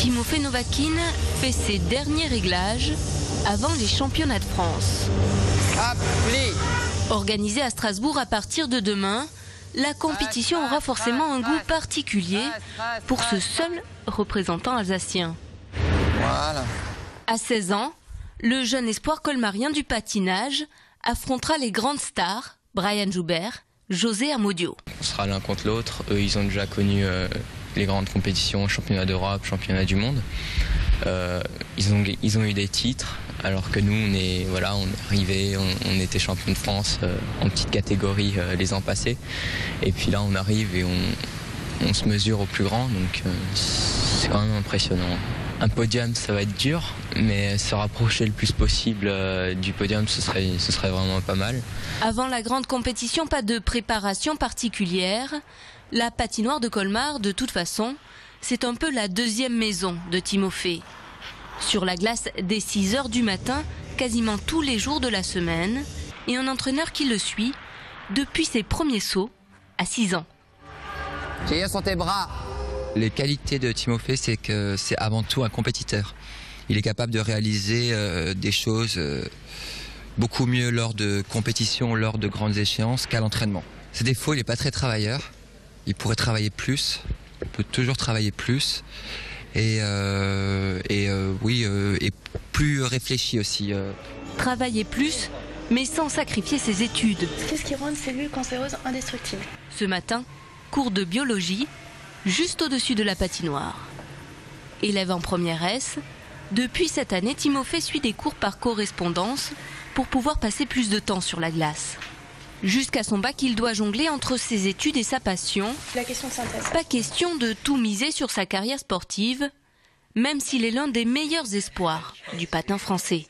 Timofey Novakin fait ses derniers réglages avant les championnats de France. Organisée à Strasbourg à partir de demain, la compétition aura forcément un goût particulier pour ce seul représentant alsacien. Voilà. À 16 ans, le jeune espoir colmarien du patinage affrontera les grandes stars, Brian Joubert, José Amodio. On sera l'un contre l'autre. Eux, ils ont déjà connu les grandes compétitions, championnat d'Europe, championnat du monde. Ils ont eu des titres, alors que nous, on est arrivés, on était champion de France en petite catégorie les ans passés. Et puis là, on arrive et on se mesure au plus grand, donc c'est quand même impressionnant. Un podium, ça va être dur, mais se rapprocher le plus possible du podium, ce serait vraiment pas mal. Avant la grande compétition, pas de préparation particulière. La patinoire de Colmar, de toute façon, c'est un peu la deuxième maison de Timofey. Sur la glace dès 6 h du matin, quasiment tous les jours de la semaine, et un entraîneur qui le suit depuis ses premiers sauts à 6 ans. Tiens sur tes bras. Les qualités de Timofey, c'est que c'est avant tout un compétiteur. Il est capable de réaliser des choses beaucoup mieux lors de compétitions, lors de grandes échéances qu'à l'entraînement. Ses défauts, il n'est pas très travailleur. Il pourrait travailler plus. Il peut toujours travailler plus. Et plus réfléchi aussi. Travailler plus, mais sans sacrifier ses études. Qu'est-ce qui rend une cellule cancéreuse indestructible? Ce matin, cours de biologie, juste au-dessus de la patinoire. Élève en première S, depuis cette année, Timofey suit des cours par correspondance pour pouvoir passer plus de temps sur la glace. Jusqu'à son bac, il doit jongler entre ses études et sa passion. La question de synthèse. Pas question de tout miser sur sa carrière sportive, même s'il est l'un des meilleurs espoirs du patin français.